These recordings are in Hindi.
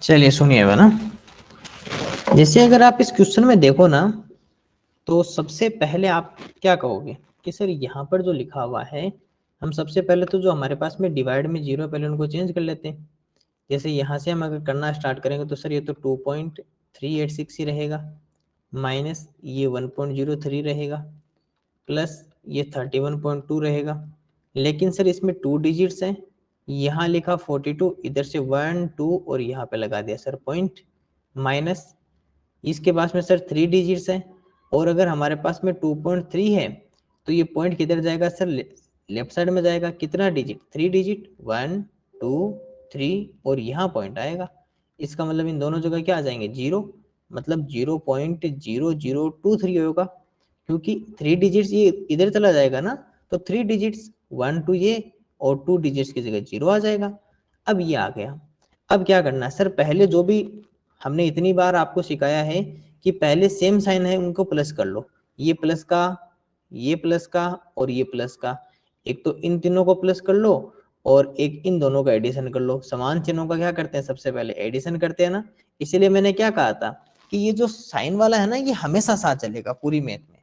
चलिए सुनिएगा ना, जैसे अगर आप इस क्वेश्चन में देखो ना, तो सबसे पहले आप क्या कहोगे कि सर यहाँ पर जो लिखा हुआ है, हम सबसे पहले तो जो हमारे पास में डिवाइड में जीरो पहले उनको चेंज कर लेते हैं। जैसे यहाँ से हम अगर करना स्टार्ट करेंगे तो सर ये तो 2.386 ही रहेगा, माइनस ये 1.03 रहेगा, प्लस ये 31.2 रहेगा। लेकिन सर इसमें 2 डिजिट्स हैं, यहाँ लिखा 42, इधर से 1 2 और यहाँ पे लगा दिया सर पॉइंट, माइनस इसके पास में सर 3 डिजिट्स है, और अगर हमारे पास में 2.3 है तो ये पॉइंट किधर जाएगा सर, लेफ्ट साइड में जाएगा। कितना डिजिट, 3 डिजिट, 1 2 3 और यहाँ पॉइंट आएगा। इसका मतलब इन दोनों जगह क्या आ जाएंगे, जीरो, मतलब 0.0023 होगा, क्योंकि 3 डिजिट्स ये इधर चला जाएगा ना, तो 3 डिजिट्स 1 2 ये और 2 डिजिट्स की जगह जीरो आ जाएगा। अब ये आ गया। अब क्या करना है सर, पहले जो भी हमने इतनी बार आपको सिखाया है कि पहले सेम साइन है उनको प्लस कर लो, ये प्लस का, ये प्लस का और ये प्लस का, एक तो इन तीनों को प्लस कर लो और एक इन दोनों का एडिशन कर लो। समान चिन्हों का क्या करते हैं, सबसे पहले एडिशन करते हैं ना। इसीलिए मैंने क्या कहा था कि ये जो साइन वाला है ना, ये हमेशा साथ चलेगा पूरी मैथ में,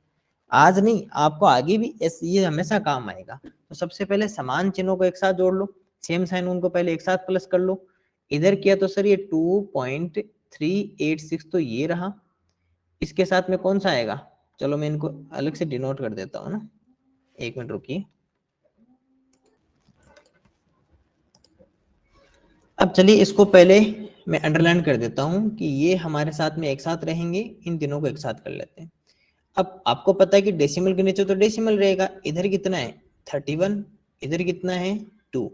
आज नहीं आपको आगे भी ये हमेशा काम आएगा। तो सबसे पहले समान चिन्हों को एक साथ जोड़ लो, सेम साइन उनको पहले एक साथ प्लस कर लो। इधर किया तो सर ये 2.386 तो ये रहा, इसके साथ में कौन सा आएगा, चलो मैं इनको अलग से डिनोट कर देता हूँ ना, एक मिनट रुकिए। अब चलिए इसको पहले मैं अंडरलाइन कर देता हूँ कि ये हमारे साथ में एक साथ रहेंगे, इन तीनों को एक साथ कर लेते हैं। अब आपको पता है कि डेसिमल के नीचे तो डेसिमल रहेगा, इधर कितना है 31, इधर कितना है 2।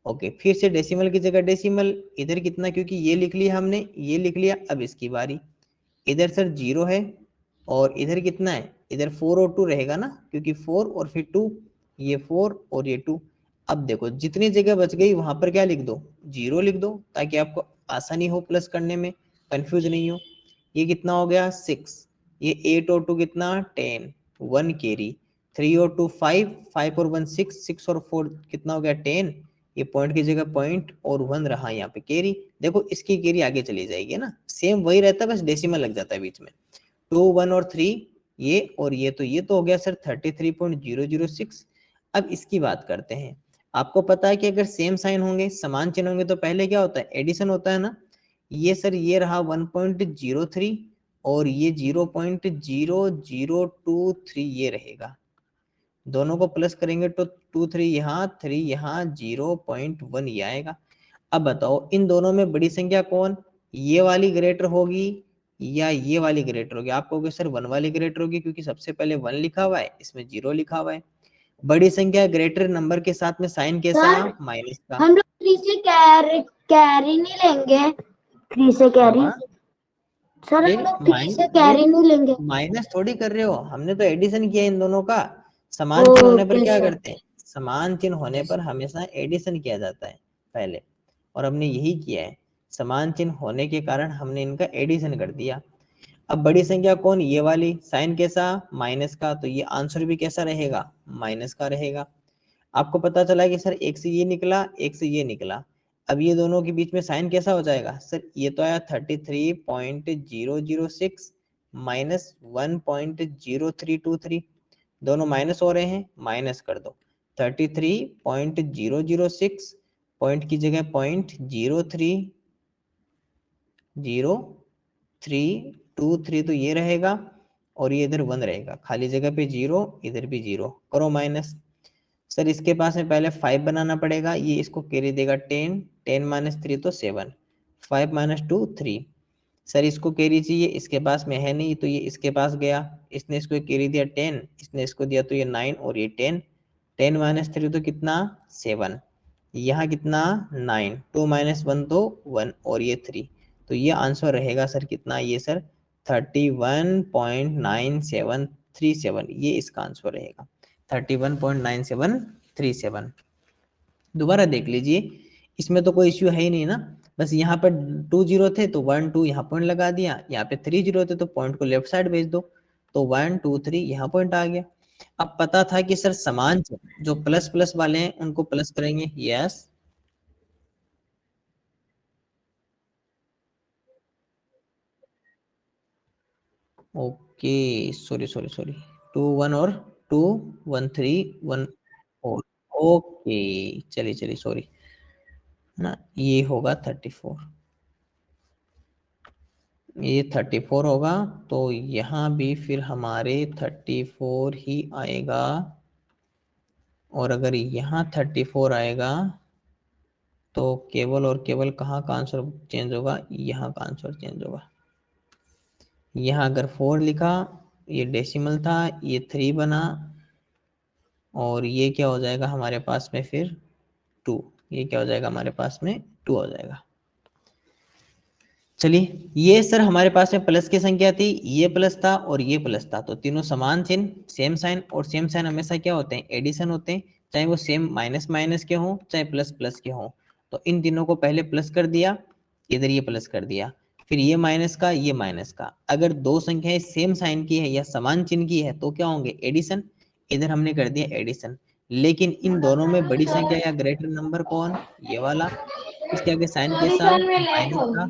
ओके, फिर से डेसिमल की जगह डेसिमल, इधर कितना, क्योंकि ये लिख लिया हमने, ये लिख लिया। अब इसकी बारी, इधर सर 0 है और इधर कितना है, इधर 4 और 2 रहेगा ना, क्योंकि 4 और फिर 2, ये 4 और ये 2। अब देखो जितनी जगह बच गई वहां पर क्या लिख दो, 0 लिख दो, ताकि आपको आसानी हो प्लस करने में, कंफ्यूज नहीं हो। ये कितना हो गया 6, ये 8 और 2 कितना 10, 1 कैरी, 3 और 2 5, 5 और 1 6, 6 और 4 कितना हो गया 10, ये पॉइंट की जगह पॉइंट और 1 रहा यहाँ पे कैरी। देखो इसकी कैरी आगे चली जाएगी ना, सेम वही रहता है, बस डेसिमल लग जाता है बीच में। 2 1 और 3 ये और ये तो हो गया सर 33.006। अब इसकी बात करते हैं। आपको पता है कि अगर सेम साइन होंगे, समान चिन्ह होंगे, तो पहले क्या होता है, एडिशन होता है ना। ये सर ये रहा 1.03 और ये 0.0023 ये रहेगा, दोनों को प्लस करेंगे तो 2 3 यहाँ 3 यहाँ 0.1 ये आएगा। अब बताओ इन दोनों में बड़ी संख्या कौन, ये वाली ग्रेटर होगी या ये वाली ग्रेटर होगी। आप कहोगे सर 1 वाली ग्रेटर होगी, क्योंकि सबसे पहले 1 लिखा हुआ है, इसमें 0 लिखा हुआ है। बड़ी संख्या ग्रेटर नंबर के साथ में साइन कैसा, माइनस का। हम लोग 3 से कैरी नहीं लेंगे, 3 से कैरी सर, हम लोग 3 से कैरी नहीं लेंगे। माइनस थोड़ी कर रहे हो, हमने तो एडिशन किया इन दोनों का। समान चिन्ह होने पर क्या करते हैं, समान चिन्ह होने पर हमेशा एडिशन किया जाता है पहले, और हमने यही किया है। समान चिन्ह होने के कारण हमने इनका एडिशन कर दिया। अब बड़ी संख्या कौन, ये वाली, साइन कैसा, माइनस का, तो ये आंसर भी कैसा रहेगा, माइनस का रहेगा। आपको पता चला कि सर एक से ये निकला, एक से ये निकला। अब ये दोनों के बीच में साइन कैसा हो जाएगा सर, ये तो आया 33.006 माइनस 1.0323, दोनों माइनस हो रहे हैं, माइनस कर दो। 33.006 पॉइंट की जगह 0.0323 तो ये रहेगा, और ये इधर 1 रहेगा, खाली जगह पे 0, इधर भी 0 करो माइनस। सर इसके पास में पहले 5 बनाना पड़ेगा, ये इसको कैरी देगा 10, 10 माइनस 3 तो 7, 5 माइनस 2 3। सर इसको कैरी चाहिए, इसके पास में है नहीं, तो ये इसके पास गया, इसने इसको कैरी दिया 10, इसने इसको दिया तो ये 9 और ये 10, 10 माइनस 3 तो कितना 7, यहाँ कितना 9, 2 माइनस 1 तो 1 और ये 3, तो ये आंसर रहेगा सर कितना, ये सर 31.9737, ये इसका आंसर रहेगा 31.9737। दोबारा देख लीजिए, इसमें तो कोई इश्यू है ही नहीं ना, बस यहाँ पर 2 0 थे तो 1 2 यहाँ पॉइंट लगा दिया, यहाँ पे 3 0 थे तो पॉइंट को लेफ्ट साइड भेज दो, तो 1 2 3 यहाँ पॉइंट आ गया। अब पता था कि सर समान जो प्लस प्लस वाले हैं उनको प्लस करेंगे, yes okay, sorry sorry sorry, 2 1 और 2 1 3 1 4। ओके, चलिए चलिए, सॉरी ना, ये होगा 34, ये 34 होगा, तो यहाँ भी फिर हमारे 34 ही आएगा। और अगर यहाँ 34 आएगा तो केवल और केवल कहाँ का आंसर चेंज होगा, यहाँ का आंसर चेंज होगा। यहाँ अगर 4 लिखा, ये डेसिमल था, ये 3 बना, और ये क्या हो जाएगा हमारे पास में फिर 2, ये क्या हो जाएगा हमारे पास में 2 हो जाएगा। चलिए, ये सर हमारे पास में प्लस की संख्या थी, ये प्लस था और ये प्लस था, तो तीनों समान चिन्ह, सेम साइन, और सेम साइन हमेशा क्या होते हैं, एडिशन होते हैं, चाहे वो सेम माइनस माइनस के हों चाहे प्लस प्लस के हों। तो इन तीनों को पहले प्लस कर दिया, इधर ये प्लस कर दिया, फिर ये माइनस का ये माइनस का। अगर दो संख्याएं सेम साइन की है या समान चिन्ह की है तो क्या होंगे, एडिशन, इधर हमने कर दिया एडिशन। लेकिन इन दोनों में बड़ी संख्या या ग्रेटर नंबर कौन, ये वाला, इसके आगे साइन कैसा, माइनस का,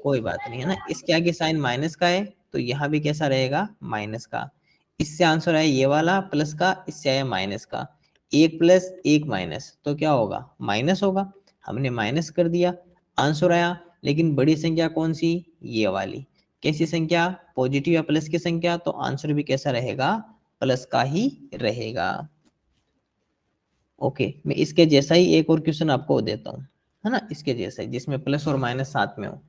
कोई बात नहीं है ना, इसके आगे साइन माइनस का है तो यहाँ भी कैसा रहेगा, माइनस का। इससे आंसर आया ये वाला प्लस का, इससे आया माइनस का, एक प्लस एक माइनस तो क्या होगा, माइनस होगा, हमने माइनस कर दिया, आंसर आया। लेकिन बड़ी संख्या कौन सी, ये वाली, कैसी संख्या, पॉजिटिव या प्लस की संख्या, तो आंसर भी कैसा रहेगा, प्लस का ही रहेगा। ओके, मैं इसके जैसा ही एक और क्वेश्चन आपको देता हूँ, है ना, इसके जैसा ही जिसमें प्लस और माइनस साथ में हो।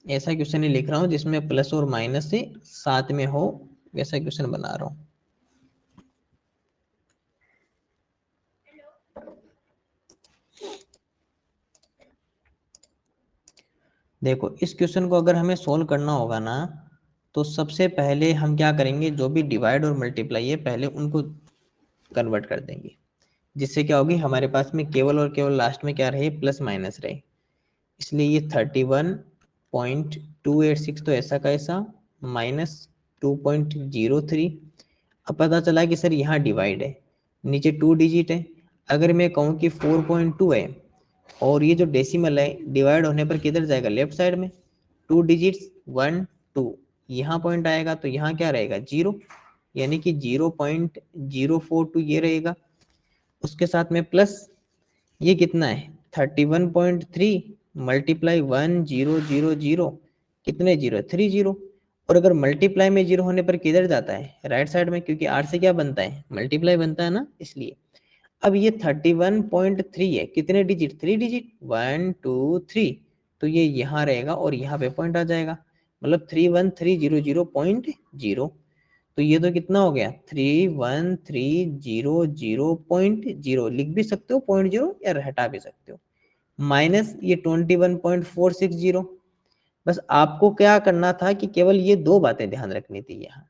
ऐसा क्वेश्चन ही लिख रहा हूं जिसमें प्लस और माइनस से साथ में हो, वैसा क्वेश्चन बना रहा हूं। देखो, इस क्वेश्चन को अगर हमें सोल्व करना होगा ना, तो सबसे पहले हम क्या करेंगे, जो भी डिवाइड और मल्टीप्लाई है पहले उनको कन्वर्ट कर देंगे, जिससे क्या होगी हमारे पास में केवल और केवल लास्ट में क्या रहे, प्लस माइनस रहे। इसलिए ये 31.286 तो ऐसा का ऐसा, माइनस 2.03। अब पता चला कि सर यहाँ डिवाइड है, नीचे 2 डिजिट है। अगर मैं कहूँ कि 4.2 है और ये जो डेसिमल है डिवाइड होने पर किधर जाएगा, लेफ्ट साइड में, 2 डिजिट्स 1 2, यहाँ पॉइंट आएगा तो यहाँ क्या रहेगा, 0, यानी कि 0.042 ये रहेगा। उसके साथ में प्लस, ये कितना है 31.3 मल्टीप्लाई 1000, कितने जीरो, 3 जीरो। और अगर मल्टीप्लाई में जीरो होने पर किधर जाता है, राइट साइड में, क्योंकि 8 से क्या बनता है, मल्टीप्लाई बनता है ना, इसलिए। अब ये 31.3 है, कितने डिजिट, 3 डिजिट, 1 2 3, तो ये यहाँ रहेगा और यहाँ पे पॉइंट आ जाएगा, मतलब 31300.0। तो ये तो कितना हो गया, 31300.0, लिख भी सकते हो 0.0 या हटा भी सकते हो, माइनस ये 21.460। बस आपको क्या करना था कि केवल ये दो बातें ध्यान रखनी थी यहाँ।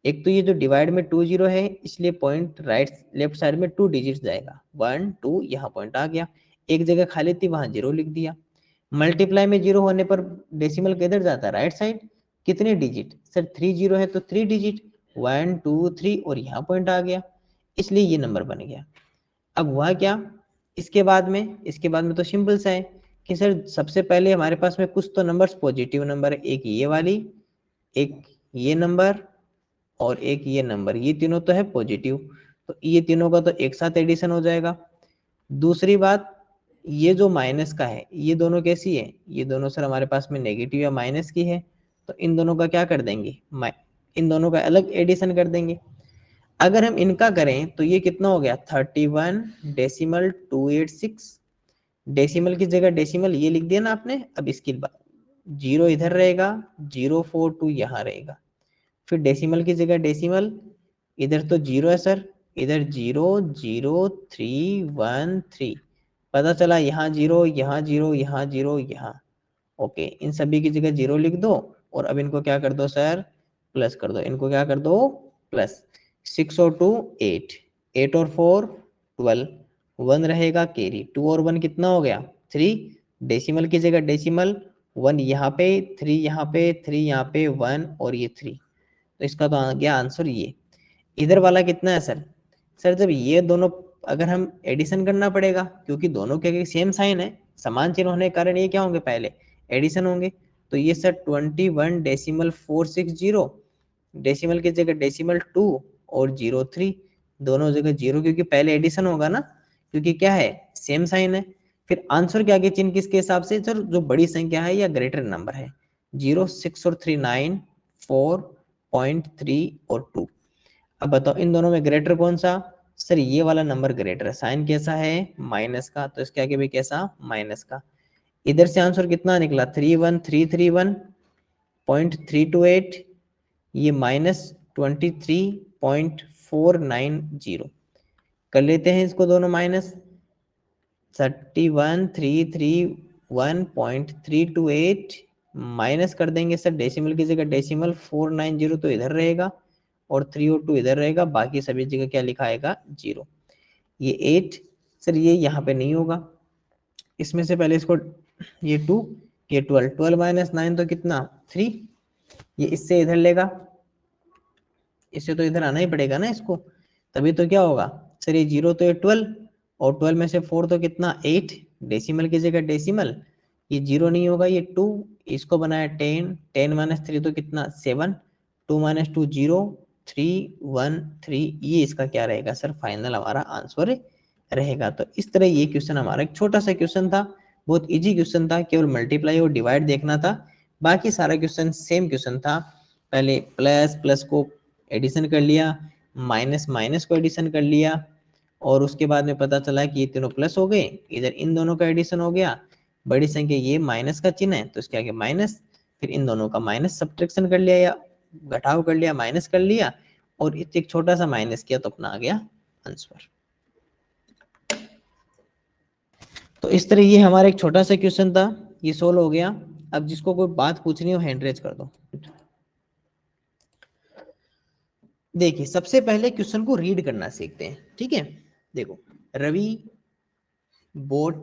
एक तो ये जो डिवाइड में 2 0 है, इसलिए पॉइंट राइट लेफ्ट साइड में 2 डिजिट जाएगा, 1 2, यहाँ पॉइंट आ गया, एक जगह खाली थी वहां 0 लिख दिया। मल्टीप्लाई में 0 होने पर डेसिमल किधर जाता है, राइट साइड, कितने डिजिट, सर 3 0 है तो 3 डिजिट, 1 2 3, और यहाँ पॉइंट आ गया, इसलिए ये नंबर बन गया। अब हुआ क्या, इसके बाद में तो सिंपल सा है कि सर सबसे पहले हमारे पास में कुछ तो नंबर्स पॉजिटिव नंबर है, एक ये वाली, एक ये नंबर और एक ये नंबर, ये तीनों तो है पॉजिटिव, तो ये तीनों का तो एक साथ एडिशन हो जाएगा। दूसरी बात, ये जो माइनस का है, ये दोनों कैसी है, ये दोनों सर हमारे पास में नेगेटिव या माइनस की है, तो इन दोनों का क्या कर देंगे, इन दोनों का अलग एडिशन कर देंगे। अगर हम इनका करें तो ये कितना हो गया, 31.286, डेसिमल की जगह डेसिमल ये लिख दिया ना आपने। अब इसकी जीरो इधर रहेगा, 042 यहाँ रहेगा, फिर डेसिमल की जगह डेसिमल, इधर तो जीरो है सर, इधर 00313, पता चला यहाँ जीरो, यहाँ जीरो, यहाँ जीरो, यहाँ, ओके, इन सभी की जगह जीरो लिख दो। और अब इनको क्या कर दो सर, प्लस कर दो, इनको क्या कर दो, प्लस। 6 और 2 8, 8 और 4 12, 1 रहेगा कैरी, 2 और 1 कितना हो गया, 3, डेसिमल की जगह डेसिमल, 1 यहाँ पे, 3 यहाँ पे, 3 यहाँ पे, 1 और ये 3, तो इसका तो आ गया आंसर ये। इधर वाला कितना है सर, सर जब ये दोनों, अगर हम एडिशन करना पड़ेगा क्योंकि दोनों के सेम साइन है, समान चिन्ह होने के कारण ये क्या होंगे, पहले एडिशन होंगे, तो ये सर 21.460, डेसिमल की जगह डेसिमल 2 और 03, दोनों जगह 0 क्योंकि पहले एडिशन होगा ना, क्योंकि क्या है सेम साइन है। फिर आंसर के आगे चिन्ह किसके हिसाब से सर, जो बड़ी संख्या है या ग्रेटर नंबर है, 0, 6 और 3 9, 4.3 और 2। अब बताओ इन दोनों में ग्रेटर कौन सा, सर ये वाला नंबर ग्रेटर है, साइन कैसा है माइनस का, तो इसके आगे भी कैसा माइनस का। इधर से आंसर कितना निकला 31331.328, ये -23.490। कर लेते हैं इसको दोनों माइनस, 31331.328 माइनस कर देंगे सर, डेसिमल की जगह डेसिमल 490 तो इधर रहेगा और 3 और 2 इधर रहेगा, बाकी सभी जगह क्या लिखा आएगा 0। ये 8 सर ये यहाँ पे नहीं होगा, इसमें से पहले इसको ये 2 ये 12, 12 माइनस 9 तो कितना 3, ये इससे इधर लेगा, इससे तो इधर आना ही पड़ेगा ना इसको, तभी तो क्या होगा सर ये 0 तो ये 12 और 12 में से 4 तो कितना 8, डेसिमल की जगह डेसिमल, ये 0 नहीं होगा ये 2, इसको बनाया 10, 10 माइनस 3 तो कितना 7, 2 माइनस 2 0, 3 1 3, ये इसका क्या रहेगा सर फाइनल हमारा आंसर रहेगा। तो इस तरह ये क्वेश्चन हमारा एक छोटा सा क्वेश्चन था, बहुत इजी क्वेश्चन था, केवल मल्टीप्लाई और डिवाइड देखना था, बाकी सारा क्वेश्चन सेम क्वेश्चन था। पहले प्लस प्लस को एडिशन कर लिया, माइनस माइनस को एडिशन कर लिया, और उसके बाद में पता चला कि ये तीनों प्लस हो गए, इधर इन दोनों का एडिशन हो गया, बड़ी संख्या ये माइनस का चिन्ह है तो इसके आगे माइनस, फिर इन दोनों का माइनस सब्ट्रैक्शन कर लिया या घटाव कर लिया, माइनस कर लिया, और एक छोटा सा माइनस किया तो अपना आ गया आंसर। तो इस तरह ये हमारा एक छोटा सा क्वेश्चन था, ये सोल्व हो गया। अब जिसको कोई बात पूछनी हो हैंड रेज कर दो। देखिए सबसे पहले क्वेश्चन को रीड करना सीखते हैं, ठीक है। देखो, Ravi bought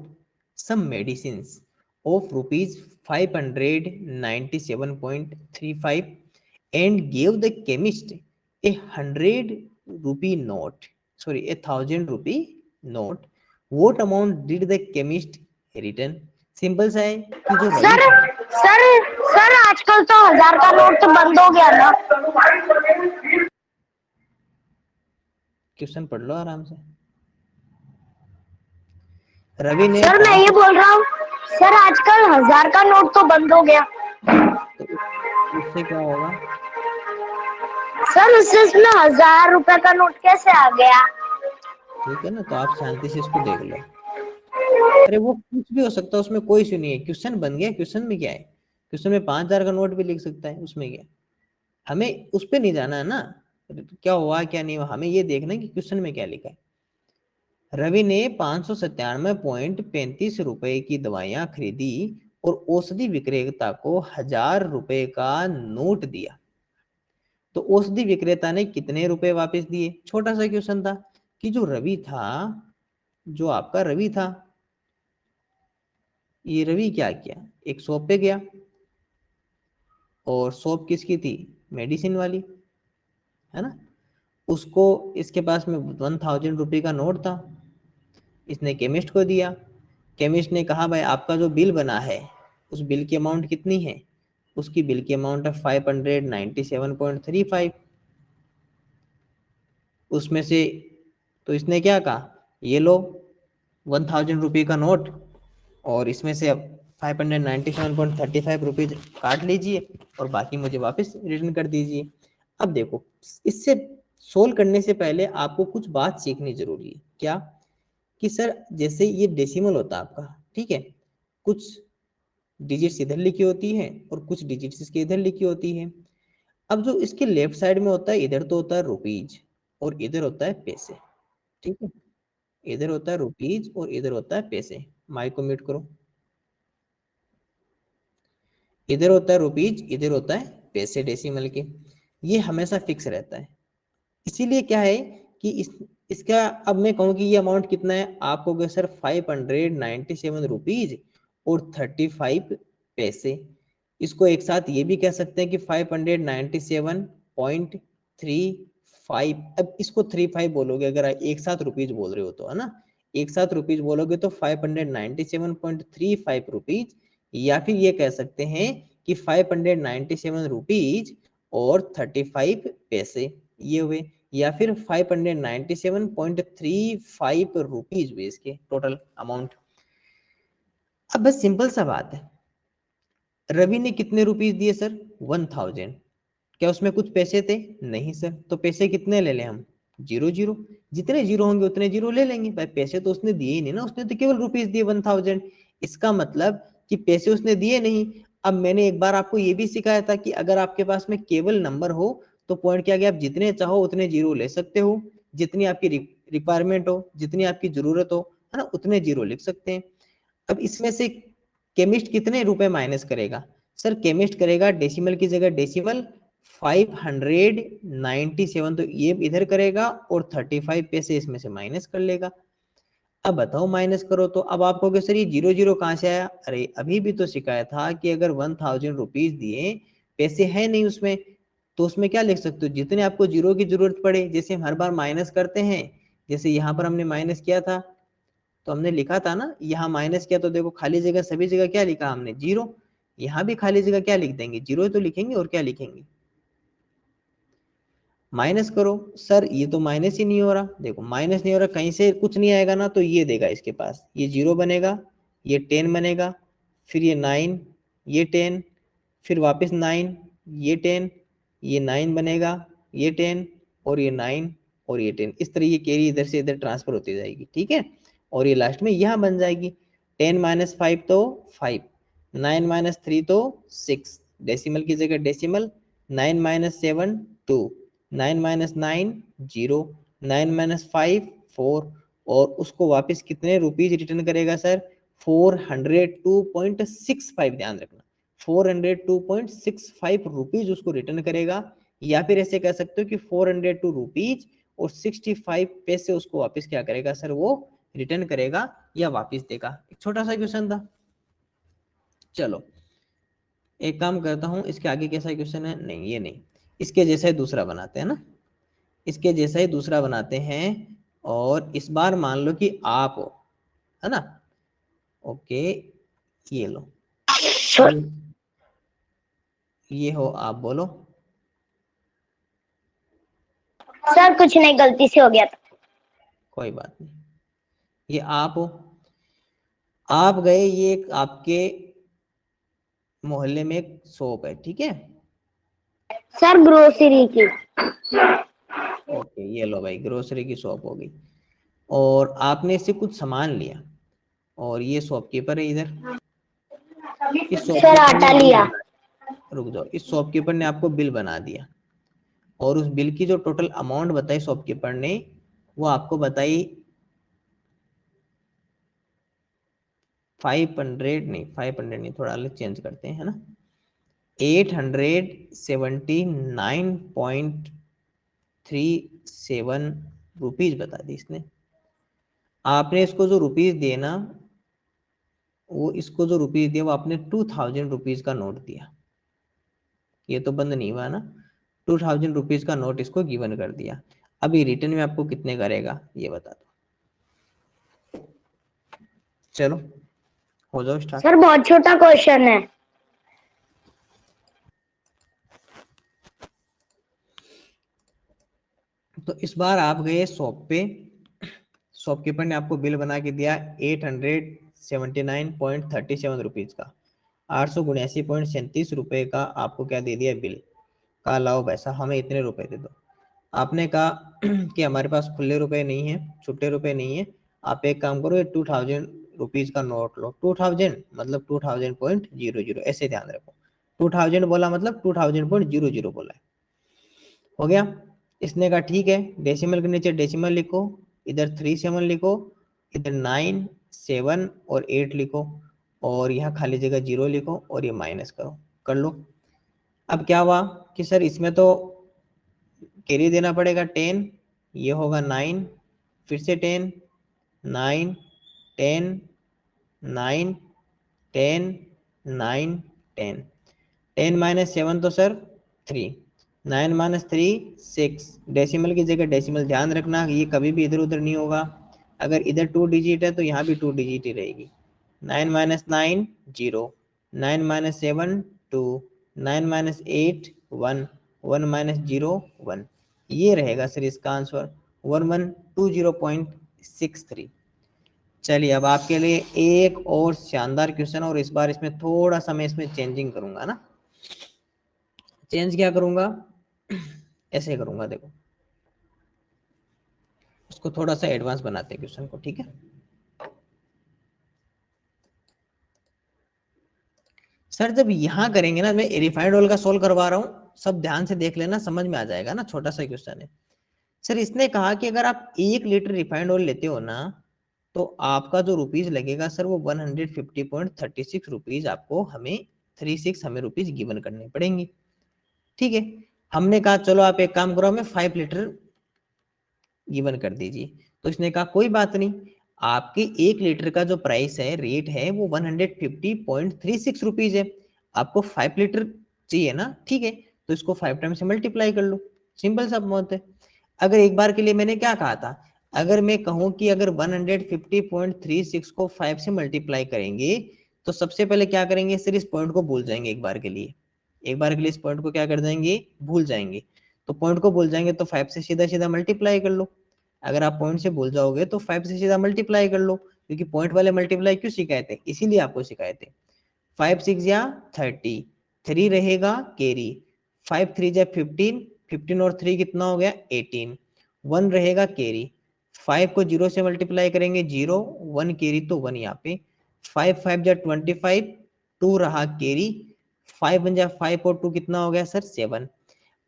some medicines of rupees 597.35 and gave the chemist a 100 rupee note, sorry a 1000 rupee note. What amount did the chemist return? Simple सा है कि जो सर सर सर आजकल तो 1000 का नोट तो बंद हो गया ना। क्वेश्चन पढ़ लो आराम से। रवि ने सर मैं ये बोल रहा हूँ सर आजकल 1000 का नोट तो बंद हो गया, तो उससे क्या होगा सर उससे इसमें 1000 रुपए का नोट कैसे आ गया? ठीक है ना, तो आप शांति से इसको देख लो। अरे वो कुछ भी हो सकता है, उसमें कोई इशू नहीं है, क्वेश्चन बन गया, क्वेश्चन में क्या है, क्वेश्चन में 5000 का नोट भी लिख सकता है, उसमें क्या, हमें उस पर नहीं जाना है ना क्या हुआ क्या नहीं हुआ, हमें ये देखना है कि क्वेश्चन में क्या लिखा है। रवि ने 597.35 रुपए की दवाइयां खरीदी और औषधि विक्रेता को 1000 रुपए का नोट दिया, तो औषधि विक्रेता ने कितने रुपए वापस दिए। छोटा सा क्वेश्चन था कि जो रवि था, जो आपका रवि था, ये रवि क्या किया, एक शॉप पे गया, और शॉप किसकी थी, मेडिसिन वाली, है ना। उसको इसके पास में 1000 रुपये का नोट था, इसने केमिस्ट को दिया, केमिस्ट ने कहा भाई आपका जो बिल बना है उस बिल की अमाउंट कितनी है, उसकी बिल की अमाउंट है 597.35, उसमें से तो इसने क्या कहा, ये लो 1000 रुपये का नोट, और इसमें से अब 597.35 रुपीज काट लीजिए और बाकी मुझे वापस रिटर्न कर दीजिए। अब देखो, इससे सोल्व करने से पहले आपको कुछ बात सीखनी जरूरी है, क्या कि सर जैसे ये डेसिमल होता है आपका, ठीक है, कुछ डिजिट्स इधर लिखी होती है और कुछ डिजिट्स इसके इधर लिखी होती है। अब जो इसके लेफ्ट साइड में होता है, इधर तो होता है रुपीज और इधर होता है पैसे, ठीक है, इधर होता है रुपीज और इधर होता है पैसे। माइक को म्यूट करो। इधर होता है रुपीज, इधर होता है पैसे डेसिमल के, ये हमेशा फिक्स रहता है। इसीलिए क्या है कि इसका अब मैं कहूँ कि ये अमाउंट कितना है, आप कहोगे सर 597 रुपीज और 35 पैसे। इसको एक साथ ये भी कह सकते हैं कि 597.35। अब इसको 35 बोलोगे, अगर एक साथ रुपीज बोल रहे हो तो, है ना, एक साथ रुपीज बोलोगे तो 597.35 रुपीज, या फिर ये कह सकते हैं कि कि 597 रुपीज और 35 पैसे ये हुए, या फिर 597.35 रुपीज हुए इसके टोटल अमाउंट। अब बस सिंपल सा बात है, रवि ने कितने रुपीज दिए सर? 1000। क्या उसमें कुछ पैसे थे? नहीं सर। तो पैसे कितने ले लें हम? 0 जितने जीरो होंगे उतने जीरो ले लेंगे भाई, पैसे तो उसने दिए ही नहीं ना, उसने तो केवल रुपीज दिए 1000। इसका मतलब कि पैसे उसने दिए नहीं। अब मैंने एक बार आपको ये भी सिखाया था कि अगर आपके पास में केवल नंबर हो तो पॉइंट क्या गया, आप जितने चाहो उतने जीरो ले सकते हो, जितनी आपकी रिक्वायरमेंट हो, जितनी आपकी जरूरत हो, है ना, उतने जीरो लिख सकते हैं। अब इसमें से केमिस्ट कितने रुपए माइनस करेगा? सर केमिस्ट करेगा डेसिमल की जगह डेसिमल 597, तो ये इधर करेगा और 35 पैसे इसमें से माइनस कर लेगा। अब बताओ माइनस करो तो अब आप कहोगे सर ये 0 कहां से आया? अरे अभी भी तो सिखाया था कि अगर 1000 रुपीज दिए, पैसे है नहीं उसमें, तो उसमें क्या लिख सकते हो, जितने आपको जीरो की जरूरत पड़े, जैसे हम हर बार माइनस करते हैं, जैसे यहाँ पर हमने माइनस किया था तो हमने लिखा था ना, यहाँ माइनस किया तो देखो खाली जगह सभी जगह क्या लिखा हमने? जीरो। यहाँ भी खाली जगह क्या लिख देंगे? जीरो तो लिखेंगे, और क्या लिखेंगे? माइनस करो। सर ये तो माइनस ही नहीं हो रहा, देखो माइनस नहीं हो रहा, कहीं से कुछ नहीं आएगा ना, तो ये देगा इसके पास, ये 0 बनेगा, ये 10 बनेगा, फिर ये 9, ये 10, फिर वापस 9, ये 10, ये 9 बनेगा, ये 10 और ये 9 और ये 10, इस तरह ये कैरी इधर से इधर ट्रांसफर होती जाएगी, ठीक है। और ये लास्ट में यहाँ बन जाएगी 10 - 5 तो 5, 9 - 3 तो 6, डेसिमल की जगह डेसिमल, 9 - 7 2, 9 - 9 0, 9 - 5 4, और उसको वापस कितने रुपीज रिटर्न करेगा सर? 402.65, ध्यान रखना 402.65 रुपीज उसको रिटर्न करेगा, या फिर ऐसे कह सकते हो कि 402 रुपीज और 65 पैसे उसको वापस क्या करेगा सर? वो रिटर्न करेगा या वापस देगा। एक छोटा सा क्वेश्चन था। चलो एक काम करता हूं, इसके आगे कैसा क्वेश्चन है? नहीं ये नहीं, इसके जैसा ही दूसरा बनाते हैं ना, इसके जैसा ही दूसरा बनाते हैं, और इस बार मान लो कि आप हो, है ना, ओके, ये लो, ये हो आप, बोलो। सर कुछ नहीं, गलती से हो गया था। कोई बात नहीं, ये आप हो, आप गए, ये एक आपके मोहल्ले में एक शॉप है, ठीक है, सर ग्रोसरी की। ओके, ये लो भाई, ग्रोसरी की शॉप होगी, और आपने इससे कुछ सामान लिया, और ये शॉपकीपर है इधर, इस सर शॉपकीपर आटा ने बिल लिया। बना, रुक जाओ, इस शॉपकीपर ने आपको बिल बना दिया, और उस बिल की जो टोटल अमाउंट बताई शॉपकीपर ने, वो आपको बताई 500 नहीं, 500 नहीं, थोड़ा अलग चेंज करते हैं, है ना, 879.37 रुपीज बता दी इसने। आपने इसको जो रुपीज दिए ना, वो इसको जो रुपीज दिया वो आपने 2000 रुपीज का नोट दिया, ये तो बंद नहीं हुआ ना, 2000 रुपीज का नोट इसको गिवन कर दिया। अभी रिटर्न में आपको कितने करेगा ये बता दो, चलो हो जाओ स्टार्ट। सर बहुत छोटा क्वेश्चन है। तो इस बार आप गए शॉप पे, शॉपकीपर ने आपको बिल बना के दिया 879.37 रुपीज का, 879.37 रुपए का आपको क्या दे दिया? बिल का लाओ पैसा, हमें इतने रुपए दे दो। आपने कहा कि हमारे पास खुले रुपए नहीं है, छुट्टे रुपए नहीं है, आप एक काम करो, ये 2000 रुपीज का नोट लो, 2000 मतलब 2000.00, ऐसे ध्यान रखो, 2000 बोला मतलब 2000.00 बोला है, हो गया। इसने कहा ठीक है, डेसिमल के नीचे डेसिमल लिखो, इधर 37 लिखो, इधर 9 7 और 8 लिखो, और यहाँ खाली जगह 0 लिखो, और ये माइनस करो, कर लो। अब क्या हुआ कि सर इसमें तो कैरी देना पड़ेगा 10, ये होगा 9, फिर से 10 9 10 9 10 9 10, 10 - 7 तो सर 3, 9 - 3 6, डेसिमल की जगह डेसिमल, ध्यान रखना ये कभी भी इधर उधर नहीं होगा, अगर इधर 2 डिजिट है तो यहाँ भी 2 डिजिट ही रहेगी। 9 - 9 0, 9 - 7 2, 9 माइनस 8 1, 1 माइनस 0 1, ये रहेगा सर इसका आंसर 1120.63। चलिए अब आपके लिए एक और शानदार क्वेश्चन, और इस बार इसमें थोड़ा सा मैं इसमें चेंजिंग करूंगा ना। चेंज क्या करूंगा, ऐसे करूंगा, देखो उसको थोड़ा सा एडवांस बनाते हैं क्वेश्चन को, ठीक है। सर जब यहां करेंगे ना, मैं रिफाइंड ऑयल का सोल्व करवा रहा हूं, सब ध्यान से देख लेना, समझ में आ जाएगा ना, छोटा सा क्वेश्चन है। सर इसने कहा कि अगर आप 1 लीटर रिफाइंड ऑयल लेते हो ना, तो आपका जो रुपीज लगेगा सर वो 150.36 रुपीज आपको हमें 36 हमें रुपीज गिवन करने पड़ेंगे, ठीक है। हमने कहा चलो आप एक काम करो, हमें 5 लीटर गिवन कर दीजिए। तो इसने कहा कोई बात नहीं, आपके 1 लीटर का जो प्राइस है, रेट है, वो 150.36 रुपीज है। आपको 5 लीटर चाहिए ना, ठीक है, तो इसको 5 टाइम से मल्टीप्लाई कर लो, सिंपल सा बात है। अगर एक बार के लिए मैंने क्या कहा था, अगर मैं कहूं कि अगर 150.36 को 5 से मल्टीप्लाई करेंगे, तो सबसे पहले क्या करेंगे सर, इस पॉइंट को भूल जाएंगे एक बार के लिए, एक बार के लिए इस पॉइंट को क्या कर देंगे, भूल जाएंगे। तो पॉइंट को भूल जाएंगे तो 5 से सीधा सीधा मल्टीप्लाई कर लो। अगर आप पॉइंट से भूल जाओगे तो 5 से सीधा मल्टीप्लाई कर लो, क्योंकि पॉइंट वाले मल्टीप्लाई क्यों सिखाए थे, इसीलिए आपको सिखाए थे। 5 6 या 30, 3 रहेगा कैरी, 5 3 जा 15, 15 और 3 कितना हो गया 18, 1 रहेगा कैरी, 5 को 0 से मल्टीप्लाई करेंगे 0, 1 कैरी तो 1 यहाँ पे, 5 5 जा 25, 2 रहा कैरी, 5 1 जा 5 और 2 कितना हो गया सर 7।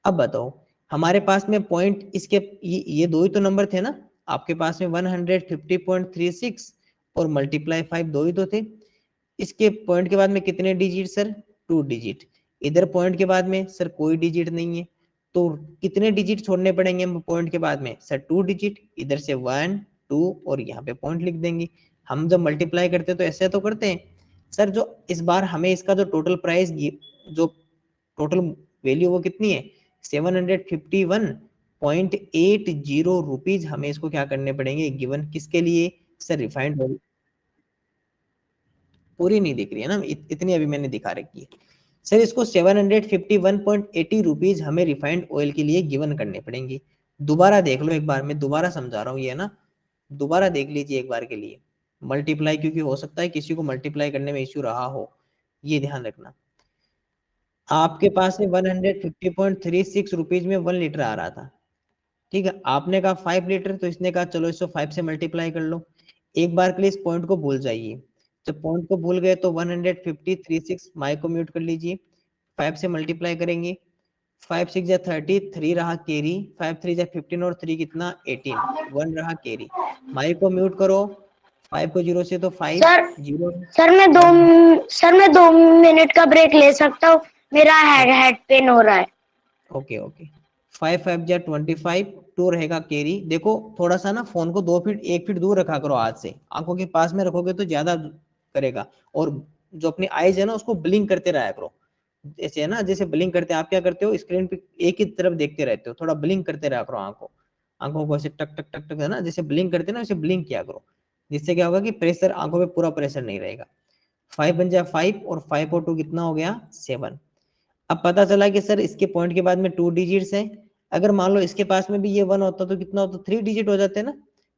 अब बताओ हमारे पास में पॉइंट इसके ये दो ही तो नंबर थे ना आपके पास में, 150.36 और मल्टीप्लाई 5 दो ही तो थे। इसके पॉइंट के बाद में कितने डिजिट सर, 2 डिजिट। इधर पॉइंट के बाद में सर कोई डिजिट नहीं है, तो कितने डिजिट छोड़ने पड़ेंगे हम पॉइंट के बाद में सर, 2 डिजिट। इधर से 1 2 और यहाँ पे पॉइंट लिख देंगे। हम जब मल्टीप्लाई करते हैं तो ऐसे तो करते हैं सर। जो इस बार हमें इसका जो टोटल प्राइस, जो टोटल वैल्यू वो कितनी है, 751.80 रुपीज हमें इसको क्या करने पड़ेंगे गिवन, किसके लिए सर, रिफाइंड ऑयल। पूरी नहीं दिख रही है ना, इतनी अभी मैंने दिखा रखी है सर। इसको 751.80 रुपीज हमें रिफाइंड ऑयल के लिए गिवन करने पड़ेंगे। दोबारा देख लो एक बार, मैं दोबारा समझा रहा हूँ ये ना, दोबारा देख लीजिए एक बार के लिए मल्टीप्लाई, क्योंकि हो सकता है किसी को मल्टीप्लाई करने में इश्यू रहा हो, ये ध्यान रखना। आपके पास में 150.36 रुपीज में 1 लीटर आ रहा था, ठीक है। आपने कहा 5 लीटर, तो इसने कहा चलो इसको 5 से मल्टीप्लाई कर लो। एक बार के लिए इस पॉइंट को भूल जाइए, जब पॉइंट को भूल गए तो 150.36 माई को म्यूट कर लीजिए, 5 से मल्टीप्लाई करेंगे, 5 6 जा 30, 3 रहा कैरी, 5 3 जा 15 और 3 कितना 18, 1 रहा कैरी। माई को म्यूट करो, 5 को 0 से तो 5 सर 0, सर मैं 2 मिनट का ब्रेक ले सकता हूँ, मेरा हेड पेन हो रहा है। Okay okay. 5 5 जा 25, 2 रहेगा कैरी। देखो थोड़ा सा ना फोन को 2 फीट 1 फीट दूर रखा करो हाथ से, आंखों के पास में रखोगे तो ज्यादा करेगा। और जो अपनी आईज है ना उसको ब्लिंक करते रहा करो, जैसे है ना, जैसे ब्लिंक करते हैं आप क्या करते हो, स्क्रीन पे एक ही तरफ देखते रहते हो, थोड़ा ब्लिंक करते रहा करो आंखों, आंखों को ऐसे टक टक टक टक है ना, जैसे ब्लिंक करते हैं ना वैसे ब्लिंक किया करो, जिससे क्या होगा कि प्रेशर आंखों पे पूरा प्रेशर नहीं रहेगा। 5 बन जाए 5 और 5 और 2 कितना हो गया 7। अब पता चला कि सर इसके पॉइंट के बाद में 2 डिजिट्स हैं। अगर मान लो इसके पास में भी ये 1 होता तो कितना होता, 3 डिजिट हो जाते हैं ना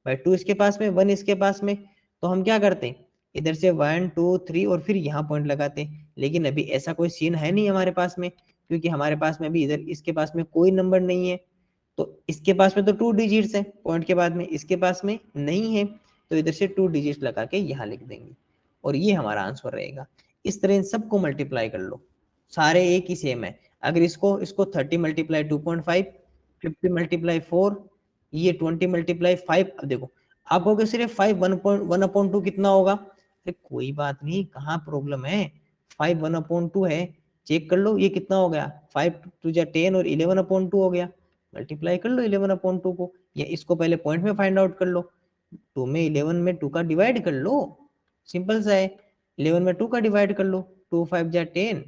भाई, 2 इसके पास में 1 इसके पास में, तो हम क्या करते हैं इधर से 1 2 3 और फिर यहाँ पॉइंट लगाते हैं। लेकिन अभी ऐसा कोई सीन है नहीं हमारे पास में, क्योंकि हमारे पास में अभी इधर इसके पास में कोई नंबर नहीं है, तो इसके पास में तो 2 डिजिट्स है पॉइंट के बाद में, इसके पास में नहीं है, तो इधर से 2 डिजिट लगा के यहाँ लिख देंगे और ये हमारा आंसर रहेगा। इस तरह इन सबको मल्टीप्लाई कर लो, सारे एक ही सेम है। अगर इसको इसको 30 मल्टीप्लाई 2.5, 50 मल्टीप्लाई 4, ये 20 मल्टीप्लाई 5। अब देखो आप कहोगे सिर्फ 5 1.1/2 कितना होगा, अरे कोई बात नहीं, कहाँ प्रॉब्लम है, 5 1/2 है, चेक कर लो ये कितना हो गया, 5 2 जा 10 और 11/2 हो गया। मल्टीप्लाई कर लो 11/2 को, या इसको पहले पॉइंट में फाइंड आउट कर लो, 2 में 11 में 2 का डिवाइड कर लो, सिंपल सा है। 11 में 2 का डिवाइड कर लो, 2 5 जा 10,